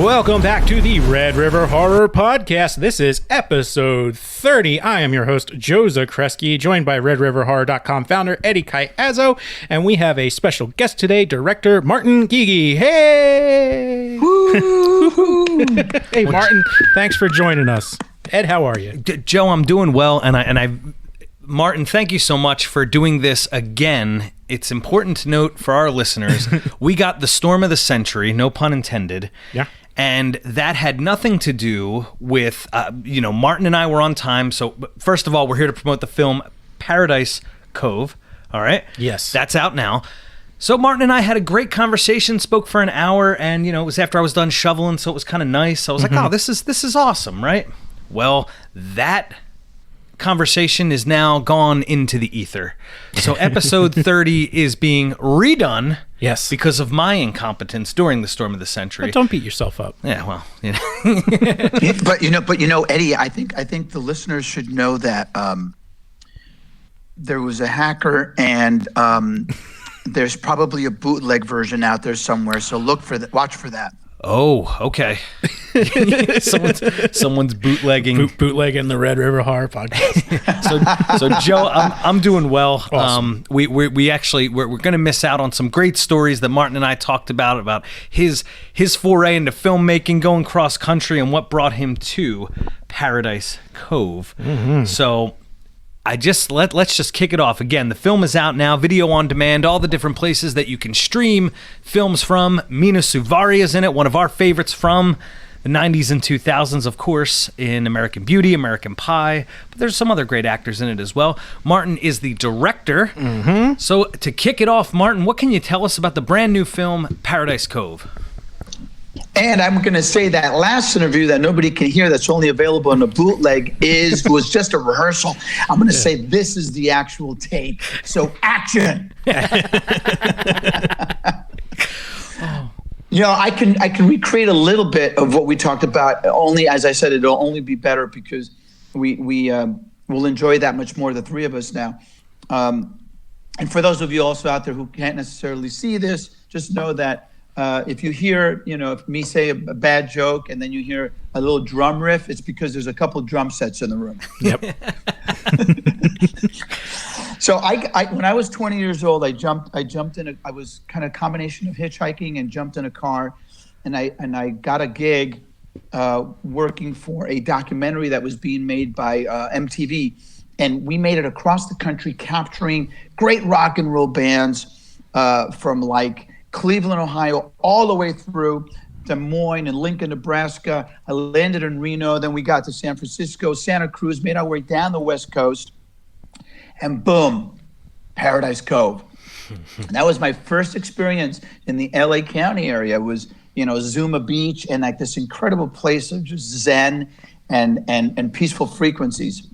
Welcome back to the Red River Horror Podcast. This is episode 30. I am your host, Joe Zakreski, joined by RedRiverHorror.com founder Eddie Caiazzo, and we have a special guest today, director Martin Guigui. Hey! Hey, Martin, thanks for joining us. Ed, how are you? Joe, I'm doing well, and Martin, thank you so much for doing this again. It's important to note for our listeners, we got the storm of the century, no pun intended. Yeah. And that had nothing to do with, Martin and I were on time. So first of all, we're here to promote the film Paradise Cove. All right? Yes. That's out now. So Martin and I had a great conversation, spoke for an hour, and, it was after I was done shoveling, so it was kind of nice. I was like, oh, this is awesome, right? Well, that conversation is now gone into the ether. So episode 30 is being redone. Yes. Because of my incompetence during the storm of the century. But don't beat yourself up. Yeah, well, But Eddie, I think the listeners should know that there was a hacker, and there's probably a bootleg version out there somewhere. So watch for that. Oh, okay. someone's bootlegging. Bootlegging the Red River Horror Podcast. So Joe, I'm doing well. Awesome. We're going to miss out on some great stories that Martin and I talked about his foray into filmmaking, going cross country, and what brought him to Paradise Cove. Mm-hmm. So let's just kick it off. Again, the film is out now, video on demand, all the different places that you can stream films from. Mena Suvari is in it, one of our favorites from the 90s and 2000s, of course, in American Beauty, American Pie, but there's some other great actors in it as well. Martin is the director. Mm-hmm. So to kick it off, Martin, what can you tell us about the brand new film, Paradise Cove? And I'm going to say that last interview that nobody can hear, that's only available in a bootleg, was just a rehearsal. I'm going to say this is the actual take. So action. I can recreate a little bit of what we talked about. Only, as I said, it'll only be better because we will enjoy that much more, the three of us now. And for those of you also out there who can't necessarily see this, just know that if you hear, if me say a bad joke and then you hear a little drum riff, it's because there's a couple drum sets in the room. Yep. So I when I was 20 years old, I jumped in. I was kind of a combination of hitchhiking and jumped in a car, and I got a gig working for a documentary that was being made by MTV, and we made it across the country, capturing great rock and roll bands from like Cleveland, Ohio, all the way through Des Moines and Lincoln, Nebraska. I landed in Reno, then we got to San Francisco, Santa Cruz, made our way down the West Coast, and boom, Paradise Cove. That was my first experience in the LA County area. It was, Zuma Beach and like this incredible place of just zen and peaceful frequencies.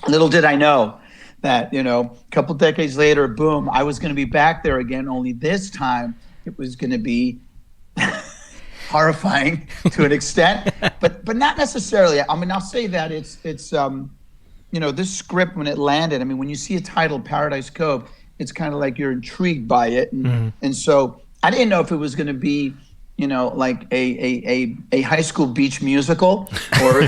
Little did I know that, a couple decades later, boom, I was going to be back there again, only this time it was going to be horrifying to an extent, but not necessarily. I mean, I'll say that it's this script, when it landed, I mean, when you see a title, Paradise Cove, it's kind of like you're intrigued by it. And so I didn't know if it was going to be, like a high school beach musical or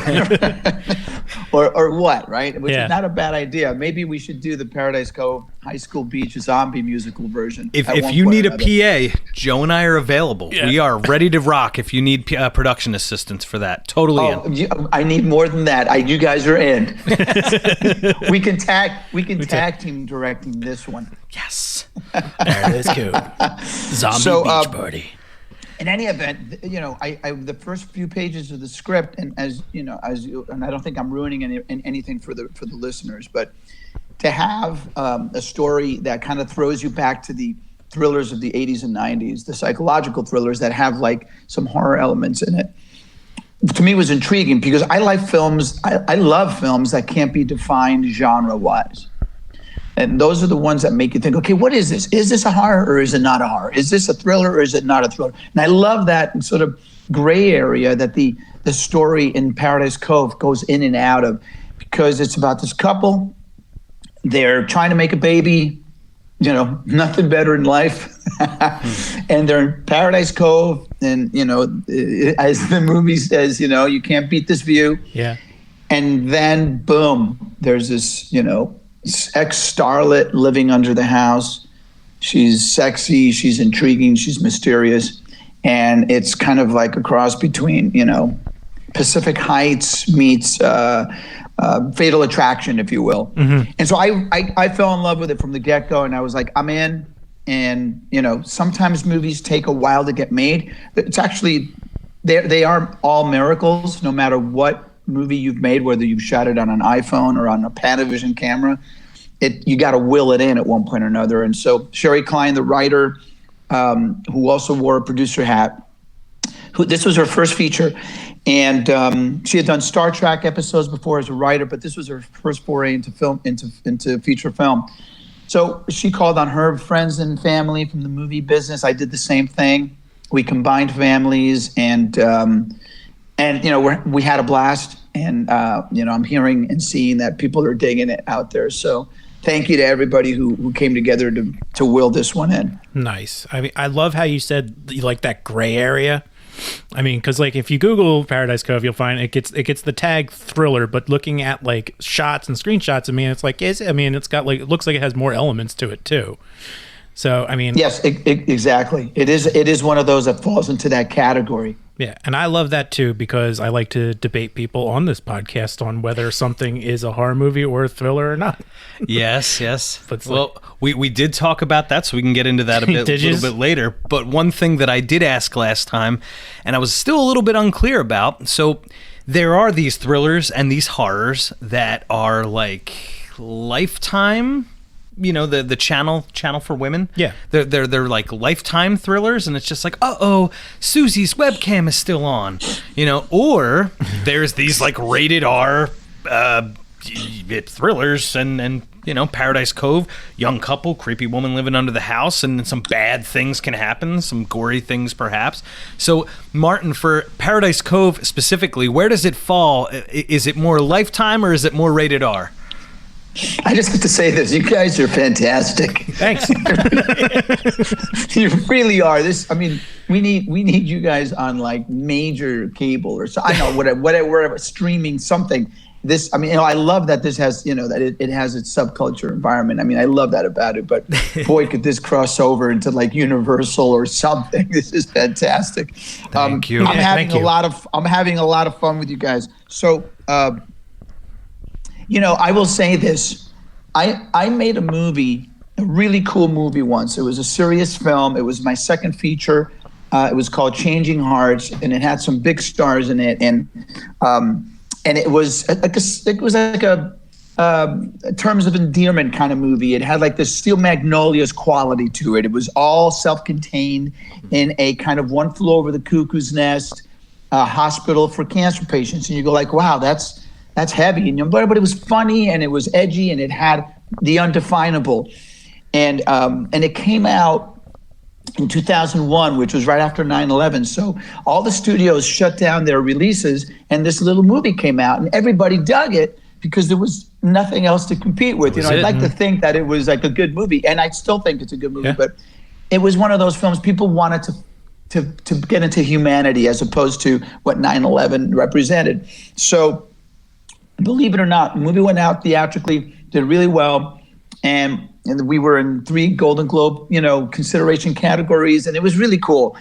what, right? Which is not a bad idea. Maybe we should do the Paradise Cove High School Beach zombie musical version. If you need a PA, Joe and I are available. Yeah. We are ready to rock if you need production assistance for that. Totally in. I need more than that. You guys are in. we can tag team directing this one. Yes. Paradise Cove. Zombie beach party. In any event, I the first few pages of the script, and and I don't think I'm ruining anything for the listeners, but to have a story that kind of throws you back to the thrillers of the 80s and 90s, the psychological thrillers that have like some horror elements in it, to me was intriguing because I like films. I love films that can't be defined genre-wise. And those are the ones that make you think, okay, what is this? Is this a horror or is it not a horror? Is this a thriller or is it not a thriller? And I love that sort of gray area that the story in Paradise Cove goes in and out of, because it's about this couple. They're trying to make a baby. nothing better in life. And they're in Paradise Cove. And, as the movie says, you can't beat this view. Yeah. And then, boom, there's this, ex-starlet living under the house. She's sexy, she's intriguing, she's mysterious. And it's kind of like a cross between, Pacific Heights meets Fatal Attraction, if you will. Mm-hmm. And so I fell in love with it from the get-go, and I was like, I'm in. And sometimes movies take a while to get made. It's actually they are all miracles, no matter what movie you've made, whether you've shot it on an iPhone or on a Panavision camera. You got to will it in at one point or another. And so Sherry Klein, the writer, who also wore a producer hat, this was her first feature. And she had done Star Trek episodes before as a writer, but this was her first foray into film, into feature film. So she called on her friends and family from the movie business. I did the same thing. We combined families, and we had a blast. And I'm hearing and seeing that people are digging it out there. So thank you to everybody who came together to will this one in. Nice. I mean, I love how you said you like that gray area. I mean, because like if you Google Paradise Cove, you'll find it gets the tag thriller, but looking at like shots and screenshots, I mean, it's like it's got like, it looks like it has more elements to it too. So I mean, yes, exactly. It is one of those that falls into that category. Yeah, and I love that too, because I like to debate people on this podcast on whether something is a horror movie or a thriller or not. Yes. But well, we did talk about that, so we can get into that a little bit later. But one thing that I did ask last time, and I was still a little bit unclear about, so there are these thrillers and these horrors that are like Lifetime, the channel for women. Yeah, they're like Lifetime thrillers, and it's just like, Susie's webcam is still on, or there's these like rated R thrillers, and Paradise Cove, young couple, creepy woman living under the house, and some bad things can happen, some gory things perhaps. So Martin, for Paradise Cove specifically, where does it fall? Is it more Lifetime or is it more rated R? I just have to say this: you guys are fantastic. Thanks. You really are. We need you guys on like major cable or so. I know whatever streaming something. I love that this has that it has its subculture environment. I mean, I love that about it. But boy, could this cross over into like Universal or something? This is fantastic. Thank you. I'm having a lot of fun with you guys. So. I will say this. I made a movie, a really cool movie once. It was a serious film. It was my second feature. It was called Changing Hearts, and it had some big stars in it. And it was like a terms of endearment kind of movie. It had like this Steel Magnolias quality to it. It was all self-contained in a kind of One Flew Over the Cuckoo's Nest hospital for cancer patients. And you go like, wow, that's heavy, but it was funny and it was edgy and it had the undefinable, and it came out in 2001, which was right after 9/11. So all the studios shut down their releases, and this little movie came out, and everybody dug it because there was nothing else to compete with. I'd like to think that it was like a good movie, and I still think it's a good movie, but it was one of those films people wanted to get into humanity as opposed to what 9/11 represented. So. Believe it or not, the movie went out theatrically, did really well, and we were in 3 Golden Globe, consideration categories, and it was really cool.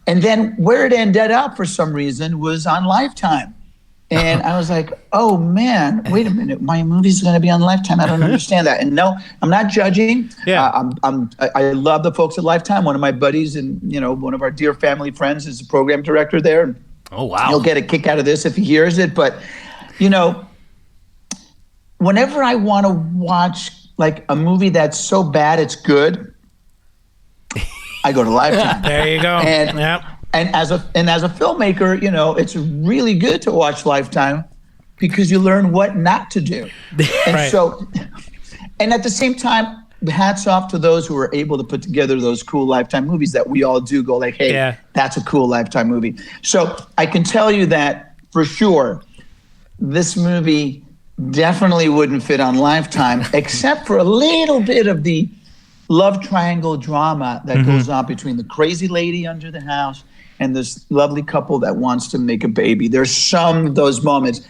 And then where it ended up for some reason was on Lifetime, and I was like, oh man, wait a minute, my movie's going to be on Lifetime. I don't understand that. And no, I'm not judging. Yeah, I love the folks at Lifetime. One of my buddies and one of our dear family friends is the program director there. Oh wow, he'll get a kick out of this if he hears it, but whenever I want to watch like a movie that's so bad it's good, I go to Lifetime. There you go. And as a filmmaker, it's really good to watch Lifetime because you learn what not to do. And right. So, and at the same time, hats off to those who are able to put together those cool Lifetime movies that we all do go like, hey, that's a cool Lifetime movie. So I can tell you that for sure, this movie definitely wouldn't fit on Lifetime, except for a little bit of the love triangle drama that goes on between the crazy lady under the house and this lovely couple that wants to make a baby. There's some of those moments,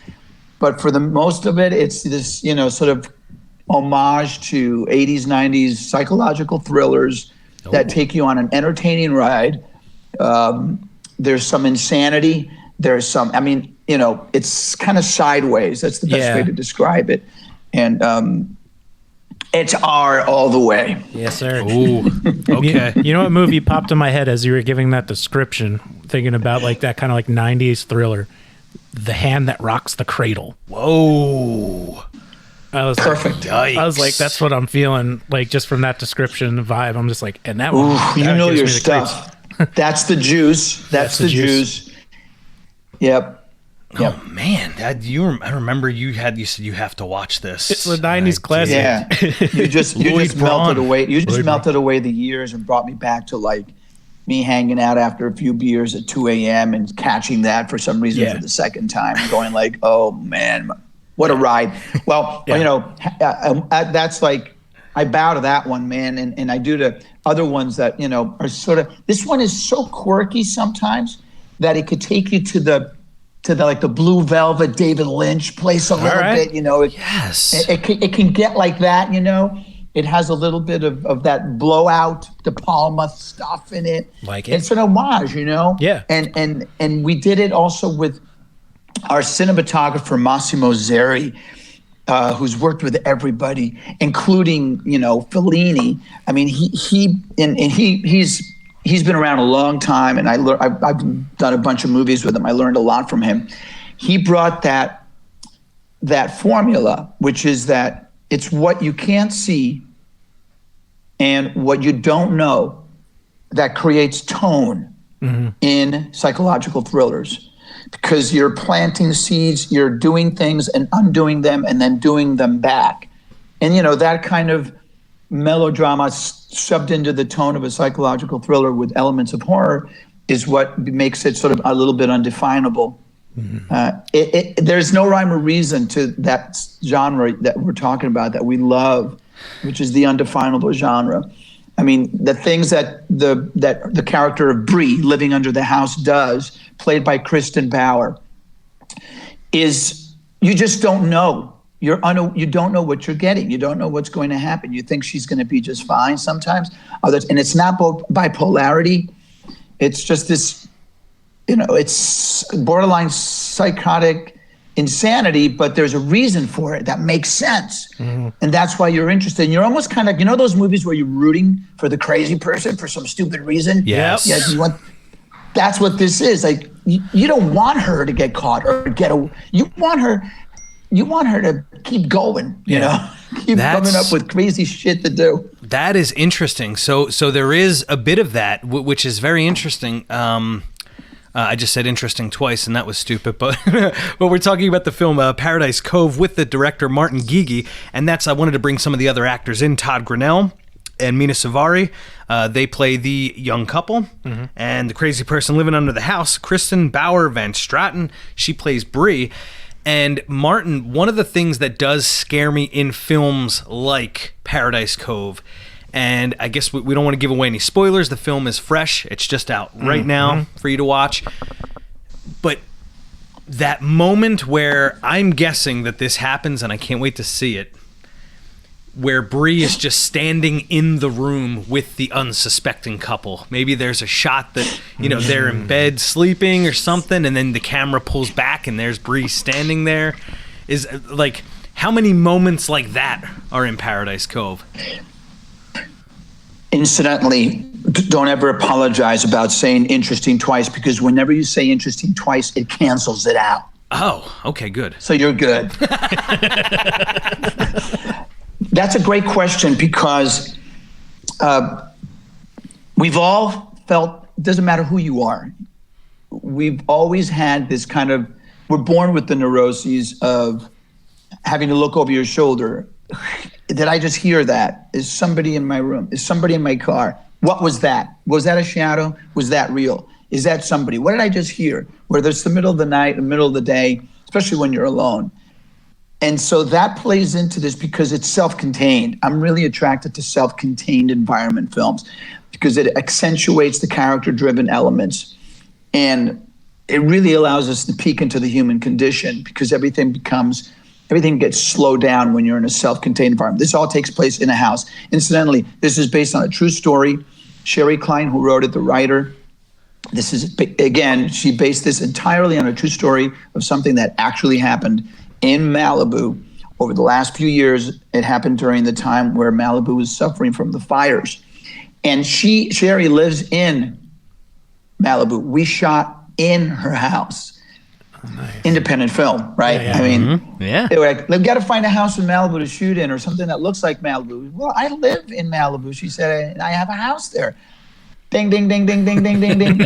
but for the most of it, it's this, sort of homage to 80s, 90s psychological thrillers that take you on an entertaining ride. There's some insanity. There's some, it's kind of sideways. That's the best way to describe it. And it's R all the way. Yes, sir. Ooh, okay. You know what movie popped in my head as you were giving that description, thinking about like that kind of like 90s thriller, The Hand That Rocks the Cradle. Whoa. I was Perfect. I was like, that's what I'm feeling, like just from that description vibe. I'm just like, and that one. Ooh, you know your stuff. That's the juice. That's the juice. Yep. Oh man, I remember you said you have to watch this. It's the 90s classic. Yeah. You just melted away. You just melted away the years and brought me back to like me hanging out after a few beers at 2 a.m. and catching that for some reason for the second time, going like, oh man, what a ride. Well, that's like, I bow to that one, man. And I do to other ones that, are sort of, this one is so quirky sometimes that it could take you to the like the Blue Velvet David Lynch place a little bit, Yes. It can get like that, It has a little bit of that blowout De Palma stuff in it. Like it. It's an homage, Yeah. And we did it also with our cinematographer Massimo Zeri, who's worked with everybody, including Fellini. I mean, he's been around a long time, and I've done a bunch of movies with him. I learned a lot from him. He brought that formula, which is that it's what you can't see and what you don't know that creates tone in psychological thrillers. Because you're planting seeds, you're doing things and undoing them and then doing them back. And, that kind of melodrama shoved into the tone of a psychological thriller with elements of horror is what makes it sort of a little bit undefinable. There's no rhyme or reason to that genre that we're talking about that we love, which is the undefinable genre. I mean, the things that the character of Bree living under the house does, played by Kristin Bauer, is you just don't know. You don't know what you're getting. You don't know what's going to happen. You think she's going to be just fine sometimes. And it's not bipolarity. It's just this, it's borderline psychotic insanity, but there's a reason for it that makes sense. And that's why you're interested. And you're almost kind of, those movies where you're rooting for the crazy person for some stupid reason? Yes. Yeah, that's what this is. Like, you don't want her to get caught or you want her to keep going, keep coming up with crazy shit to do. That is interesting. So there is a bit of that, which is very interesting. I just said interesting twice, and that was stupid. But we're talking about the film Paradise Cove with the director Martin Guigui, and I wanted to bring some of the other actors in. Todd Grinnell and Mena Suvari, they play the young couple, and the crazy person living under the house, Kristin Bauer Van Straten, she plays Bree. And Martin, one of the things that does scare me in films like Paradise Cove, and I guess we don't want to give away any spoilers. The film is fresh. It's just out right now for you to watch. But that moment where I'm guessing that this happens, and I can't wait to see it, where Bree is just standing in the room with the unsuspecting couple. Maybe there's a shot that, they're in bed sleeping or something, and then the camera pulls back and there's Bree standing there. Is like, how many moments like that are in Paradise Cove? Incidentally, don't ever apologize about saying interesting twice, because whenever you say interesting twice, it cancels it out. Oh, okay, good. So you're good. That's a great question, because we've all felt, it doesn't matter who you are, we've always had this kind of, we're born with the neuroses of having to look over your shoulder. Did I just hear that? Is somebody in my room? Is somebody in my car? What was that? Was that a shadow? Was that real? Is that somebody? What did I just hear? Whether it's the middle of the night, the middle of the day, especially when you're alone. And so that plays into this because it's self-contained. I'm really attracted to self-contained environment films because it accentuates the character-driven elements. And it really allows us to peek into the human condition because everything gets slowed down when you're in a self-contained environment. This all takes place in a house. Incidentally, this is based on a true story. Sherry Klein, who wrote it, the writer, she based this entirely on a true story of something that actually happened in Malibu over the last few years. It happened during the time where Malibu was suffering from the fires. And Sherry lives in Malibu. We shot in her house. Oh, nice. Independent film, right? Yeah. I mean, they were like, we've got to find a house in Malibu to shoot in or something that looks like Malibu. Well, I live in Malibu, she said, and I have a house there. Ding, ding, ding, ding, ding, ding, ding, ding.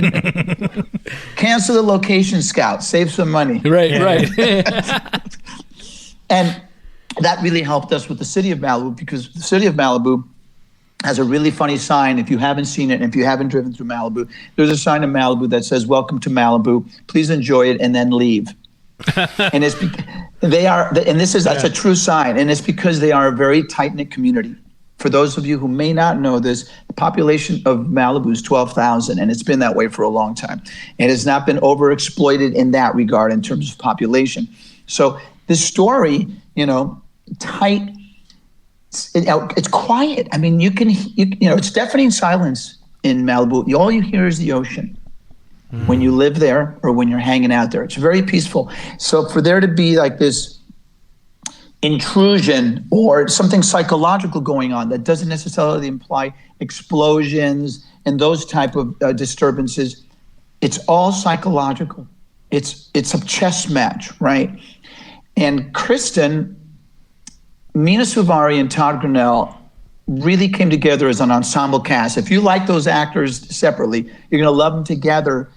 Cancel the location scout, save some money. Right. And that really helped us with the city of Malibu because the city of Malibu has a really funny sign. If you haven't seen it, and if you haven't driven through Malibu, there's a sign in Malibu that says, "Welcome to Malibu. Please enjoy it and then leave." And that's a true sign. And it's because they are a very tight-knit community. For those of you who may not know this, the population of Malibu is 12,000, and it's been that way for a long time. It has not been overexploited in that regard in terms of population. So this story, tight, it's quiet. I mean, it's deafening silence in Malibu. All you hear is the ocean when you live there or when you're hanging out there. It's very peaceful. So for there to be like this intrusion or something psychological going on that doesn't necessarily imply explosions and those type of disturbances, it's all psychological. It's a chess match, right? And Kristin, Mena Suvari and Todd Grinnell really came together as an ensemble cast. If you like those actors separately, you're going to love them together.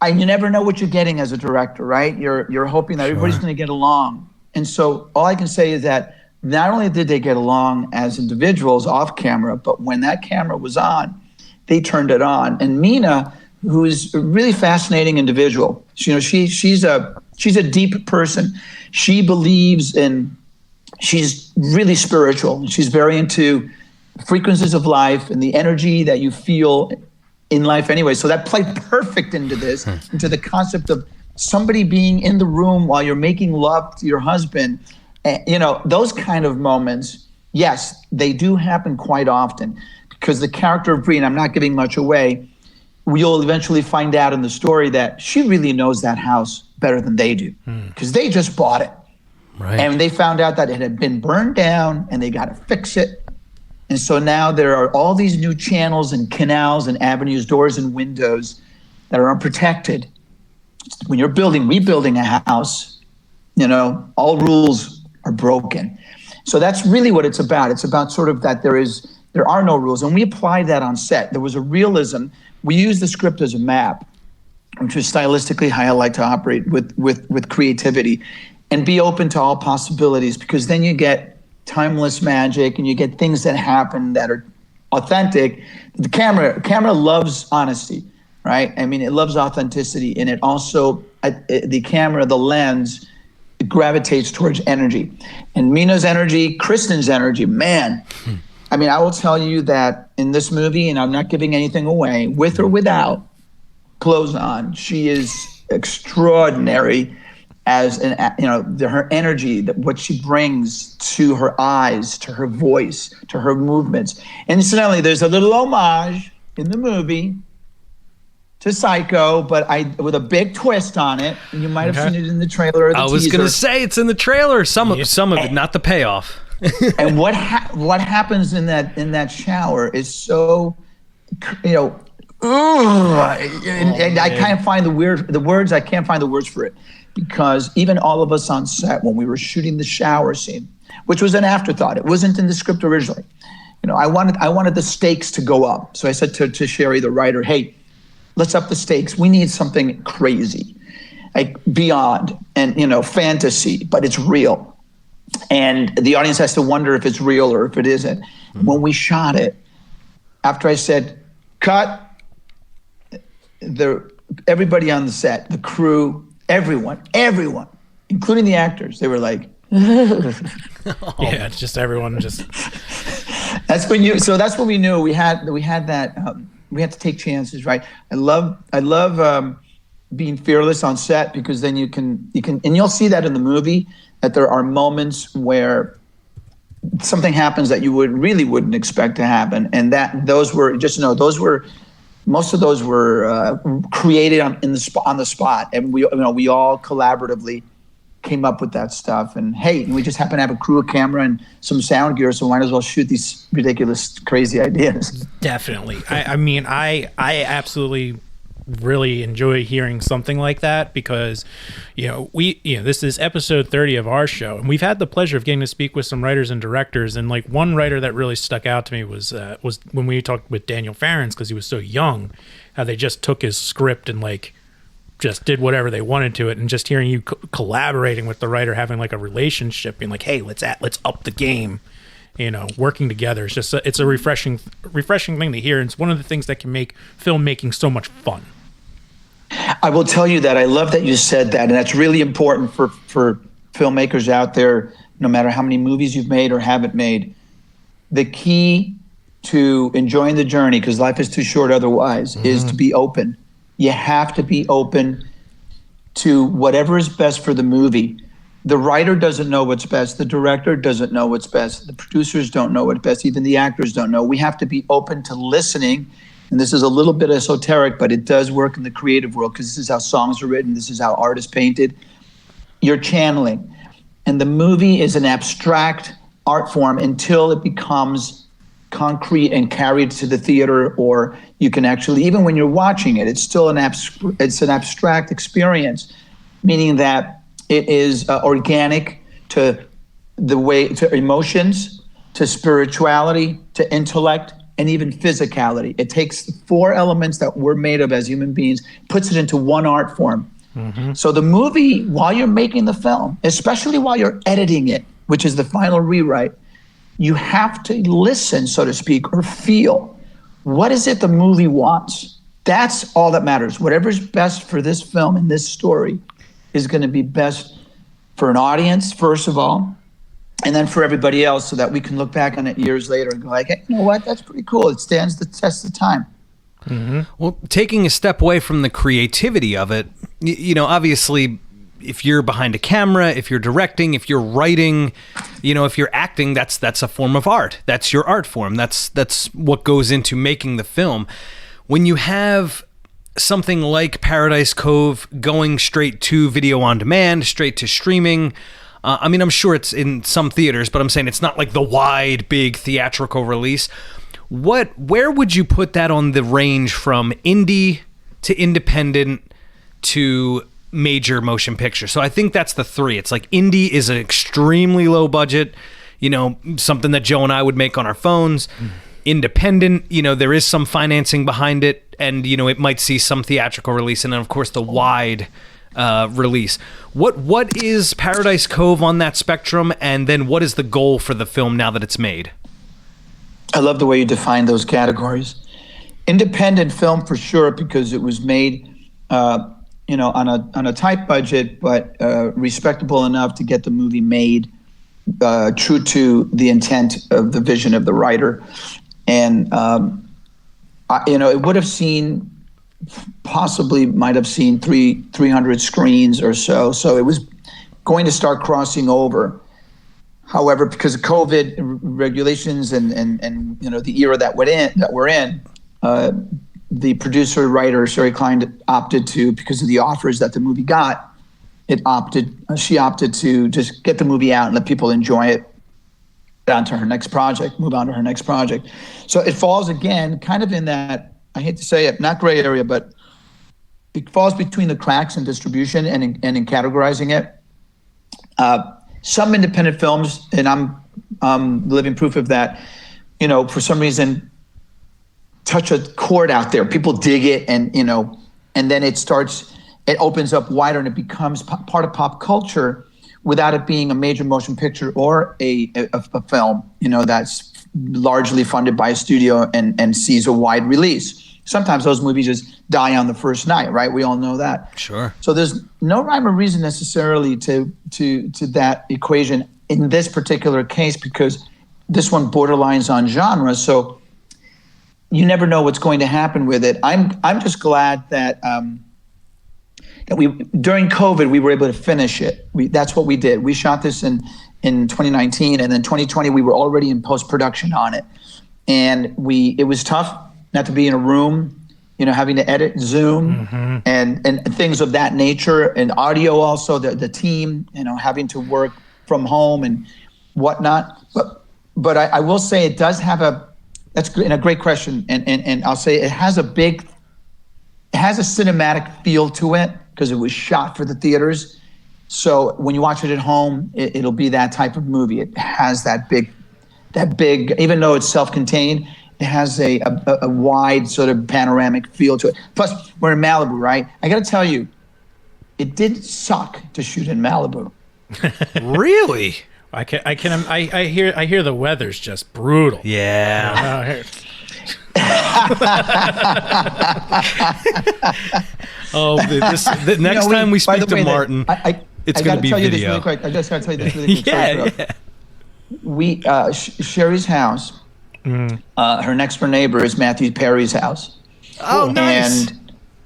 And you never know what you're getting as a director, right? You're hoping that everybody's going to get along. And so all I can say is that not only did they get along as individuals off camera, but when that camera was on, they turned it on. And Mena, who's a really fascinating individual, she's a deep person. She believes she's really spiritual. She's very into frequencies of life and the energy that you feel in life anyway. So that played perfect into this, into the concept of somebody being in the room while you're making love to your husband. Those kind of moments, yes, they do happen quite often because the character of Bree, and I'm not giving much away, you'll eventually find out in the story that she really knows that house better than they do because they just bought it. Right. And they found out that it had been burned down and they got to fix it. And so now there are all these new channels and canals and avenues, doors and windows that are unprotected. When you're rebuilding a house, all rules are broken. So that's really what it's about. It's about sort of that there are no rules. And we applied that on set. There was a realism. We used the script as a map, which is stylistically how I like to operate with creativity and be open to all possibilities, because then you get timeless magic and you get things that happen that are authentic. The camera loves honesty, right? I mean, it loves authenticity, and it also, the lens, it gravitates towards energy. And Mena's energy, Kristin's energy, man. I mean, I will tell you that in this movie, and I'm not giving anything away, with or without clothes on, she is extraordinary as her energy, what she brings to her eyes, to her voice, to her movements. And incidentally, there's a little homage in the movie to Psycho, but with a big twist on it. And you might have seen it in the trailer or the teaser. I was going to say it's in the trailer. Some of it, not the payoff. And what happens in that shower is so, and I can't find the words. I can't find the words for it, because even all of us on set, when we were shooting the shower scene, which was an afterthought, it wasn't in the script originally. I wanted the stakes to go up. So I said to Sherry, the writer, hey, let's up the stakes. We need something crazy, like beyond and, fantasy, but it's real. And the audience has to wonder if it's real or if it isn't. Mm-hmm. When we shot it, after I said, cut, everybody on the set, the crew, everyone, including the actors, they were like, Yeah, it's just everyone just. That's when we knew we had that. We had to take chances, right? I love being fearless on set, because then you can, and you'll see that in the movie, that there are moments where something happens that you wouldn't expect to happen, and most of those were created on the spot, and we all collaboratively came up with that stuff. And hey, we just happen to have a crew, a camera, and some sound gear, so might as well shoot these ridiculous, crazy ideas. Definitely. I mean, I absolutely really enjoy hearing something like that, because this is episode 30 of our show, and we've had the pleasure of getting to speak with some writers and directors, and like one writer that really stuck out to me was when we talked with Daniel Farrens, because he was so young, how they just took his script and like just did whatever they wanted to it, and just hearing you collaborating with the writer, having like a relationship, being like, hey, let's up the game, working together. It's a refreshing thing to hear. And it's one of the things that can make filmmaking so much fun. I will tell you that I love that you said that, and that's really important for filmmakers out there, no matter how many movies you've made or haven't made. The key to enjoying the journey, because life is too short otherwise, is to be open. You have to be open to whatever is best for the movie. The writer doesn't know what's best. The director doesn't know what's best. The producers don't know what's best. Even the actors don't know. We have to be open to listening. And this is a little bit esoteric, but it does work in the creative world, because this is how songs are written. This is how art is painted. You're channeling. And the movie is an abstract art form until it becomes concrete and carried to the theater, or you can actually, even when you're watching it, it's still an abstract experience, meaning that it is organic to emotions, to spirituality, to intellect, and even physicality. It takes 4 elements that we're made of as human beings, puts it into one art form. So the movie, while you're making the film, especially while you're editing it, which is the final rewrite, you have to listen, so to speak, or feel. What is it the movie wants? That's all that matters. Whatever's best for this film and this story is going to be best for an audience, first of all, and then for everybody else, so that we can look back on it years later and go like, hey, you know what? That's pretty cool. It stands the test of time. Well, taking a step away from the creativity of it, obviously, if you're behind a camera, if you're directing, if you're writing, if you're acting, that's a form of art. That's your art form. That's what goes into making the film. When you have something like Paradise Cove going straight to video on demand, straight to streaming, I'm sure it's in some theaters, but I'm saying it's not like the wide, big theatrical release. Where would you put that on the range from indie to independent to major motion picture? So I think that's the 3. It's like indie is an extremely low budget, something that Joe and I would make on our phones. Independent, there is some financing behind it, and it might see some theatrical release, and then of course the wide release. What is Paradise Cove on that spectrum, and then what is the goal for the film now that it's made? I love the way you define those categories. Independent film for sure, because it was made on a tight budget, but respectable enough to get the movie made true to the intent of the vision of the writer. And it would have seen, might have seen 300 screens or so. So it was going to start crossing over. However, because of COVID regulations and the era that we're in, the producer writer Sherry Klein opted to, because of the offers that the movie got, she opted to just get the movie out and let people enjoy it, move on to her next project. So it falls again kind of in that, I hate to say it, not gray area, but it falls between the cracks in distribution and in categorizing it. Some independent films, and I'm living proof of that, for some reason touch a chord out there. People dig it, and then it opens up wider, and it becomes part of pop culture without it being a major motion picture or a film, that's largely funded by a studio and sees a wide release. Sometimes those movies just die on the first night, right? We all know that. Sure. So there's no rhyme or reason necessarily to that equation in this particular case, because this one borderlines on genre. So you never know what's going to happen with it. I'm just glad that that we, during COVID, we were able to finish it. That's what we did. We shot this in 2019, and then 2020 we were already in post-production on it. And it was tough not to be in a room, having to edit Zoom and things of that nature, and audio also, the team, having to work from home and whatnot. But I will say it does have that's a great question. And I'll say it has a cinematic feel to it because it was shot for the theaters. So when you watch it at home, it'll be that type of movie. It has that big, even though it's self-contained, it has a wide sort of panoramic feel to it. Plus, we're in Malibu, right? I got to tell you, it did suck to shoot in Malibu. Really? I hear the weather's just brutal. Yeah. The next time we speak to Martin, it's going to be video. I just got to tell you this really quick. Yeah. Sherry's house, her next door neighbor is Matthew Perry's house. Oh, nice.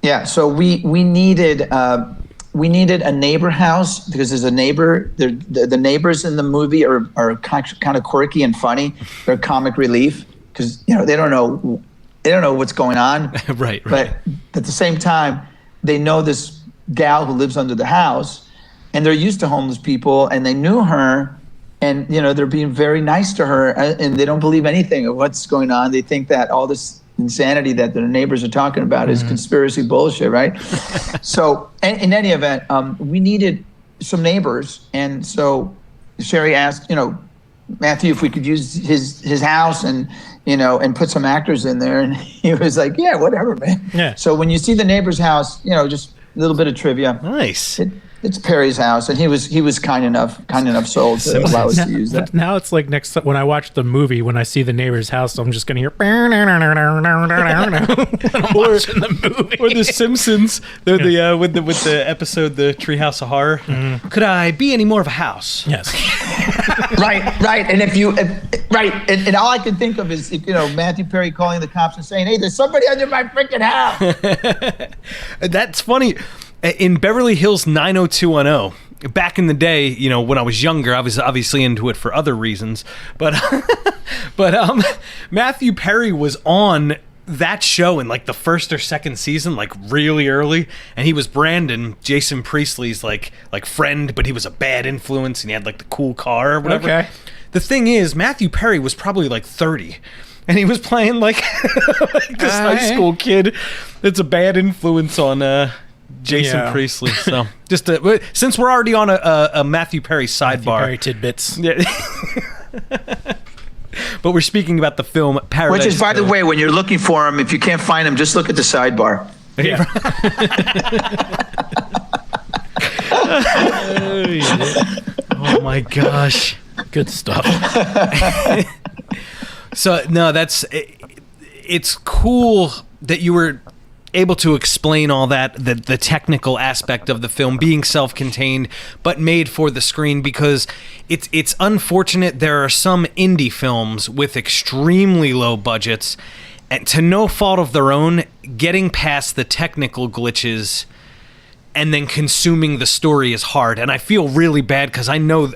And so we needed a neighbor house because there's a neighbor. The neighbors in the movie are kind of quirky and funny. They're comic relief because they don't know what's going on. Right. But at the same time, they know this gal who lives under the house, and they're used to homeless people, and they knew her, and they're being very nice to her, and they don't believe anything of what's going on. They think that all this insanity that their neighbors are talking about is conspiracy bullshit, right? So, in any event, we needed some neighbors, and so Sherry asked, Matthew, if we could use his house and put some actors in there, and he was like, "Yeah, whatever, man." Yeah. So when you see the neighbor's house, just a little bit of trivia. Nice. It's Perry's house, and he was kind enough soul to allow us to use that. But now it's like when I watch the movie, when I see the neighbor's house, I'm just gonna hear when I'm watching the movie. Or The Simpsons, with the episode The Treehouse of Horror. Could I be any more of a house? Yes. Right. And and all I can think of is Matthew Perry calling the cops and saying, "Hey, there's somebody under my freaking house." That's funny. In Beverly Hills 90210, back in the day, when I was younger, I was obviously into it for other reasons, but Matthew Perry was on that show in like the first or second season, like really early, and he was Brandon, Jason Priestley's like friend, but he was a bad influence, and he had like the cool car or whatever. Okay. The thing is, Matthew Perry was probably like 30. And he was playing like this high school kid that's a bad influence on Jason Priestley. So just since we're already on a Matthew Perry sidebar, Matthew Perry tidbits. Yeah. But we're speaking about the film Paradise. Which is, by the way, when you're looking for him, if you can't find him, just look at the sidebar. Yeah. Oh my gosh, good stuff. So no, it's cool that you were able to explain all that, the technical aspect of the film being self-contained but made for the screen, because it's unfortunate there are some indie films with extremely low budgets, and to no fault of their own, getting past the technical glitches and then consuming the story is hard. And I feel really bad because I know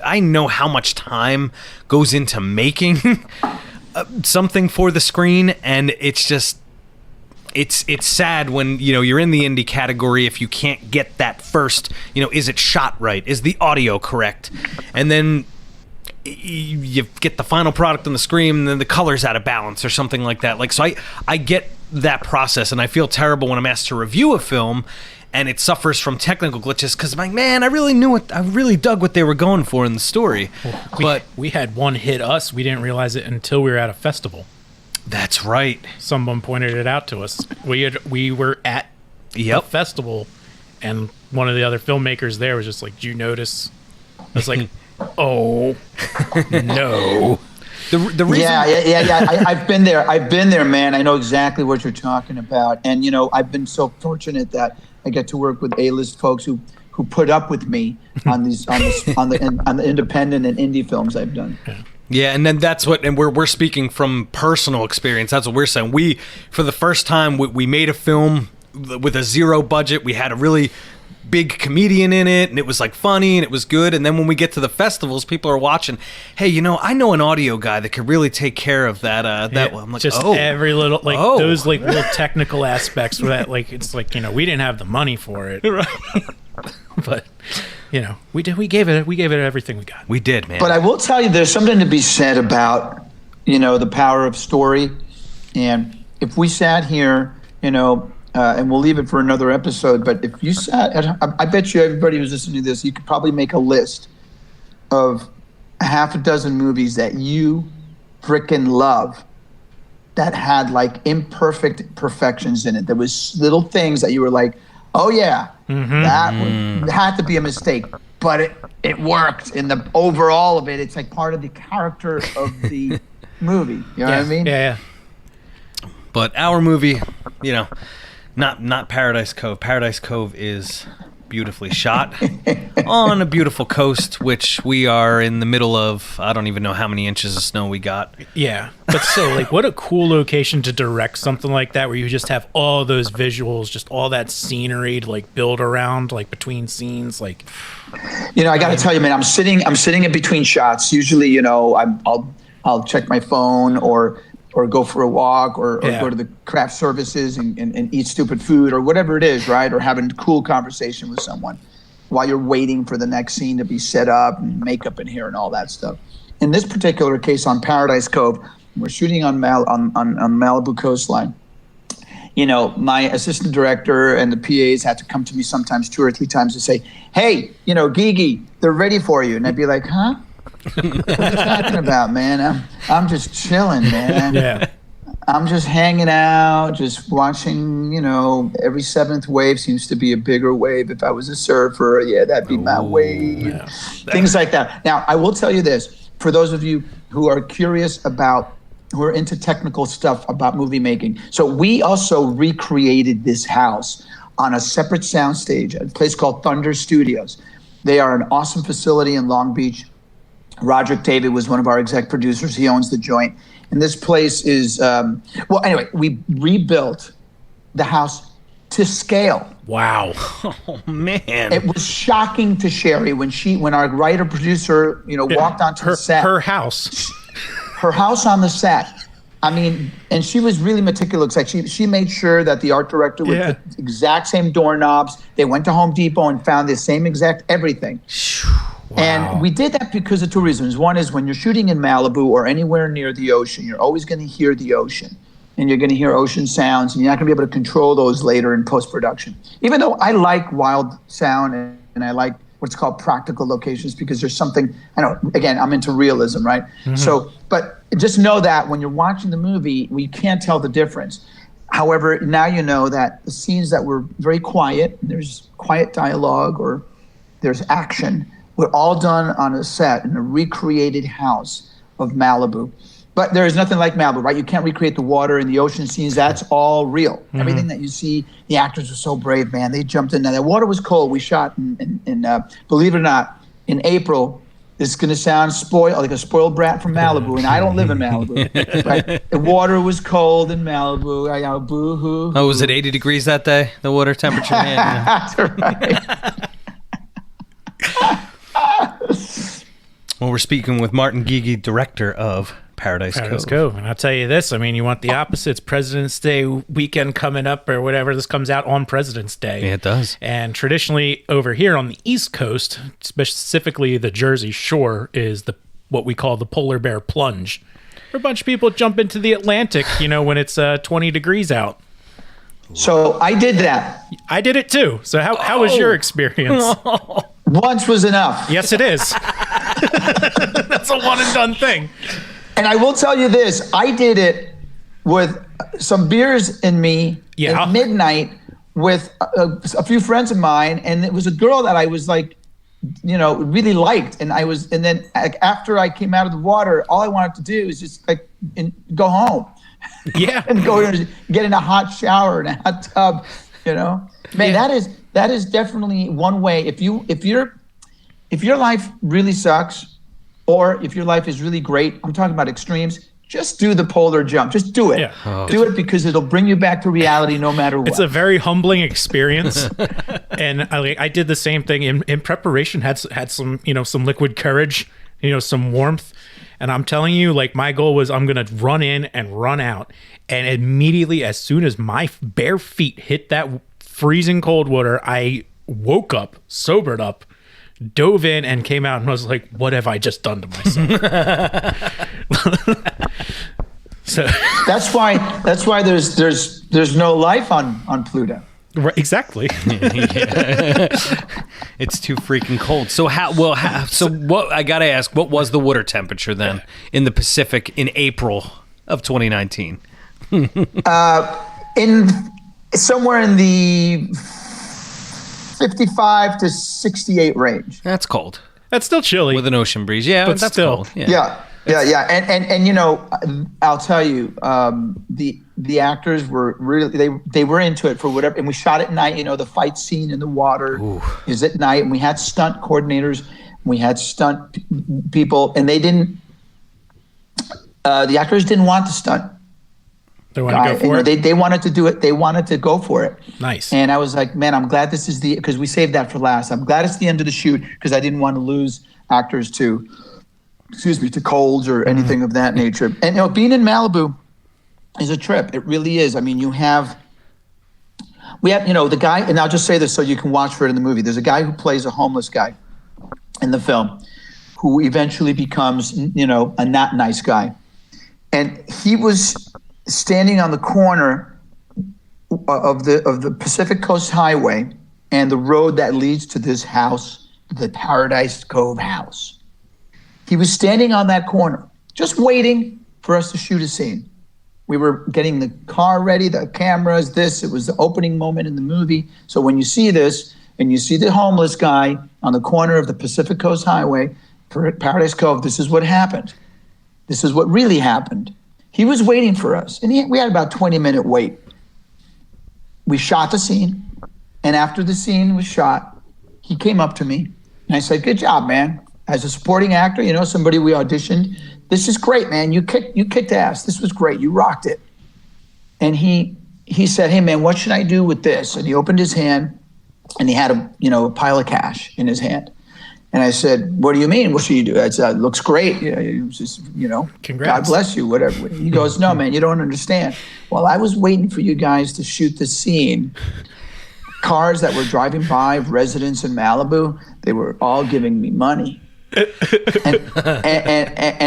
how much time goes into making something for the screen, and it's just it's sad when you're in the indie category if you can't get that first, is it shot right, is the audio correct, and then you get the final product on the screen and then the color's out of balance or something like that. So I get that process, and I feel terrible when I'm asked to review a film and it suffers from technical glitches because I'm like, man, I really dug what they were going for in the story. But we had one hit us. We didn't realize it until we were at a festival. That's right. Someone pointed it out to us. We were at a festival, and one of the other filmmakers there was just like, "Did you notice?" I was like, "Oh, no." The reason. Yeah. I've been there. I've been there, man. I know exactly what you're talking about. And, I've been so fortunate that I get to work with A-list folks who put up with me on the independent and indie films I've done. Yeah, and then and we're speaking from personal experience. That's what we're saying. We, for the first time, we made a film with a zero budget. We had a really big comedian in it, and it was like funny and it was good. And then when we get to the festivals, people are watching. Hey, I know an audio guy that could really take care of that. I'm like, just every little those like little technical aspects for that. Like it's like we didn't have the money for it, right? But we gave it everything we got. We did, man. But I will tell you, there's something to be said about the power of story. And if we sat here, and we'll leave it for another episode, but if you I bet you everybody who's listening to this, you could probably make a list of half a dozen movies that you frickin' love that had like imperfect perfections in it. There was little things that you were like, oh yeah, that had to be a mistake, but it worked in the overall of it. It's like part of the character of the movie. You know what I mean? Yeah. But our movie, not Paradise Cove. Paradise Cove is beautifully shot on a beautiful coast, which we are in the middle of. I don't even know how many inches of snow we got. Yeah, but so like, what a cool location to direct something like that, where you just have all those visuals, just all that scenery to like build around, like between scenes. Like, I got to tell you, man, I'm sitting in between shots. Usually, I'll check my phone or go for a walk or go to the craft services and eat stupid food or whatever it is, right? Or having a cool conversation with someone while you're waiting for the next scene to be set up and makeup in here and all that stuff. In this particular case on Paradise Cove, we're shooting on Malibu coastline. My assistant director and the PAs had to come to me sometimes 2 or 3 times to say, hey, Guigui, they're ready for you. And I'd be like, huh? What are you talking about, man? I'm just chilling, man. Yeah. I'm just hanging out, just watching, every 7th wave seems to be a bigger wave. If I was a surfer, that'd be my wave. Yeah. Things like that. Now, I will tell you this, for those of you who are curious who are into technical stuff about movie making. So we also recreated this house on a separate soundstage at a place called Thunder Studios. They are an awesome facility in Long Beach. Roderick David was one of our exec producers. He owns the joint. And this place is, anyway, we rebuilt the house to scale. Wow. Oh, man. It was shocking to Sherry when our writer producer, walked onto the set. Her house. Her house on the set. I mean, and she was really meticulous. Like she made sure that the art director would put the exact same doorknobs. They went to Home Depot and found the same exact everything. Wow. And we did that because of 2 reasons. One is when you're shooting in Malibu or anywhere near the ocean, you're always going to hear the ocean. And you're going to hear ocean sounds, and you're not going to be able to control those later in post-production. Even though I like wild sound and I like what's called practical locations because there's something, again, I'm into realism, right? Mm-hmm. So, but just know that when you're watching the movie, we can't tell the difference. However, now you know that the scenes that were very quiet, there's quiet dialogue or there's action, were all done on a set in a recreated house of Malibu. But there is nothing like Malibu, right? You can't recreate the water and the ocean scenes. That's all real. Mm-hmm. Everything that you see, the actors were so brave, man. They jumped in there. The water was cold. We shot in believe it or not, in April. This is going to sound like a spoiled brat from Malibu, and I don't live in Malibu. Right? The water was cold in Malibu. Boo-hoo. Oh, was it 80 degrees that day, the water temperature? That's right. Well, we're speaking with Martin Guigui, director of Paradise Cove. And I'll tell you this, you want the opposites. President's Day weekend coming up or whatever. This comes out on President's Day. Yeah, it does. And traditionally over here on the East Coast, specifically the Jersey Shore, is what we call the polar bear plunge. Where a bunch of people jump into the Atlantic, when it's 20 degrees out. So I did that. I did it too. So how was your experience? Once was enough. Yes, it is. That's a one and done thing. And I will tell you this, I did it with some beers in me at midnight with a few friends of mine, and it was a girl that I was like really liked. And then after I came out of the water, all I wanted to do is just go home. Yeah. And go get in a hot shower and a hot tub, Man, that is definitely one way. If your life really sucks, or if your life is really great, I'm talking about extremes, just do the polar jump. Just do it. Yeah. Oh. Do it because it'll bring you back to reality no matter what. It's a very humbling experience. And I did the same thing in preparation, had some, some liquid courage, some warmth. And I'm telling you, my goal was I'm going to run in and run out. And immediately, as soon as my bare feet hit that freezing cold water, I woke up, sobered up, dove in, and came out and was like, what have I just done to myself? So that's why there's no life on Pluto. Right, exactly. It's too freaking cold. So what I gotta ask, what was the water temperature then in the Pacific in April of 2019? In somewhere in the 55 to 68 range. That's cold. That's still chilly. With an ocean breeze. Yeah, but that's still cold. Yeah. And I'll tell you, the actors were really, they were into it for whatever, and we shot at night. The fight scene in the water is at night, and we had stunt coordinators, we had stunt people, and they didn't, the actors didn't want to stunt. They want to go for it? They wanted to do it. They wanted to go for it. Nice. And I was like, man, I'm glad this is because we saved that for last. I'm glad it's the end of the shoot because I didn't want to lose actors to colds or anything of that nature. And being in Malibu is a trip. It really is. I mean, we have the guy, and I'll just say this so you can watch for it in the movie. There's a guy who plays a homeless guy in the film who eventually becomes, a not nice guy. And he was standing on the corner of the Pacific Coast Highway and the road that leads to this house, the Paradise Cove house. He was standing on that corner, just waiting for us to shoot a scene. We were getting the car ready, the cameras, it was the opening moment in the movie. So when you see this and you see the homeless guy on the corner of the Pacific Coast Highway for Paradise Cove, this is what happened. This is what really happened. He was waiting for us, and we had about 20-minute wait. We shot the scene, and after the scene was shot, he came up to me, and I said, good job, man. As a supporting actor, somebody we auditioned, this is great, man. You kicked ass. This was great. You rocked it. And he said, hey, man, what should I do with this? And he opened his hand, and he had a pile of cash in his hand. And I said, what do you mean? What should you do? I said, it looks great. It was just, Congrats. God bless you, whatever. He goes, no, man, you don't understand. While I was waiting for you guys to shoot the scene, cars that were driving by, residents in Malibu, they were all giving me money. and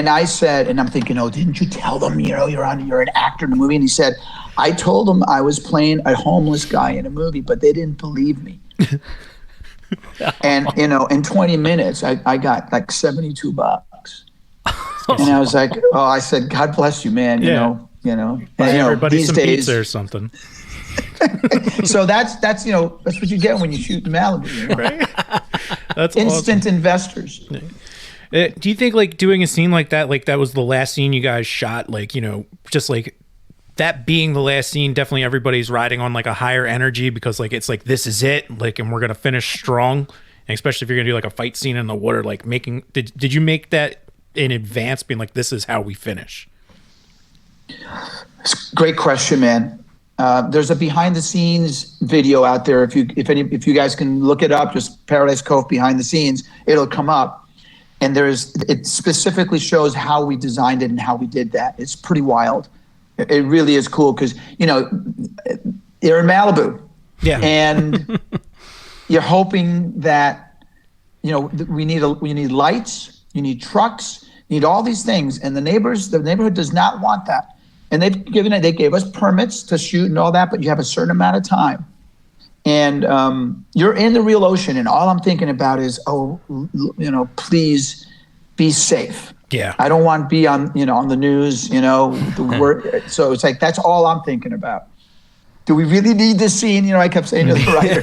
I said, and I'm thinking, didn't you tell them, you're an actor in a movie? And he said, I told them I was playing a homeless guy in a movie, but they didn't believe me. And in 20 minutes, I got like $72. And I was like, I said, God bless you, man. Buy everybody these some days, pizza or something. So that's what you get when you shoot in Malibu. Right? That's instant awesome. Investors. Do you think doing a scene like that was the last scene you guys shot? Just that being the last scene, definitely everybody's riding on a higher energy because it's this is it, and we're gonna finish strong. And especially if you're gonna do a fight scene in the water, did you make that in advance, being this is how we finish? Great question, man. There's a behind the scenes video out there. If you guys can look it up, just Paradise Cove behind the scenes, it'll come up. And it specifically shows how we designed it and how we did that. It's pretty wild. It really is cool because, you're in Malibu. Yeah. And you're hoping that, we need lights, you need trucks, you need all these things. And the neighborhood does not want that. And they gave us permits to shoot and all that, but you have a certain amount of time. And you're in the real ocean, and all I'm thinking about is, please be safe. Yeah. I don't want to be on the news, the word. So it's that's all I'm thinking about. Do we really need this scene? I kept saying to the writer.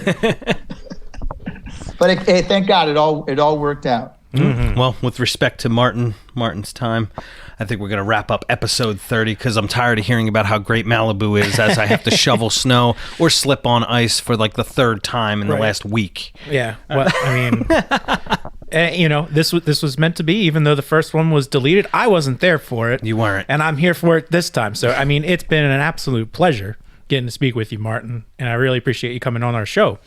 But thank God it all worked out. Mm-hmm. Well, with respect to Martin's time, I think we're going to wrap up episode 30 because I'm tired of hearing about how great Malibu is as I have to shovel snow or slip on ice for like the third time in the last week. Yeah. Well, I mean, this was meant to be, even though the first one was deleted. I wasn't there for it. You weren't. And I'm here for it this time. So, I mean, it's been an absolute pleasure getting to speak with you, Martin. And I really appreciate you coming on our show.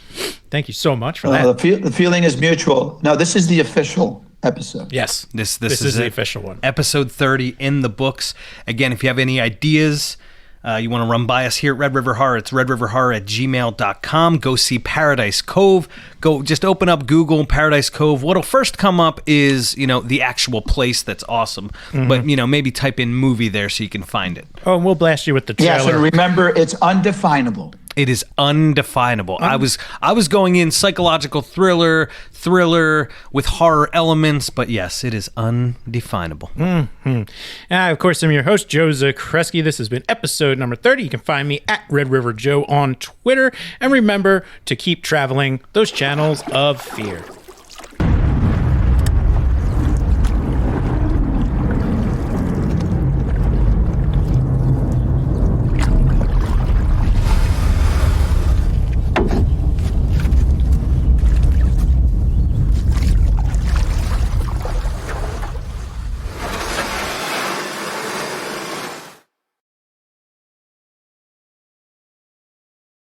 Thank you so much for that. The feeling is mutual. No, this is the official episode. Yes. This is the official one. Episode 30 in the books. Again, if you have any ideas, you want to run by us here at Red River Horror, it's redriverhorror@gmail.com. Go see Paradise Cove. Go just open up Google Paradise Cove. What'll first come up is, the actual place that's awesome. Mm-hmm. But, maybe type in movie there so you can find it. Oh, and we'll blast you with the trailer. Yes, and remember, it's undefinable. It is undefinable. I was going in psychological thriller with horror elements, but yes, it is undefinable. Mm-hmm. And of course, I'm your host, Joe Zakreski. This has been episode number 30. You can find me at Red River Joe on Twitter. And remember to keep traveling those channels of fear.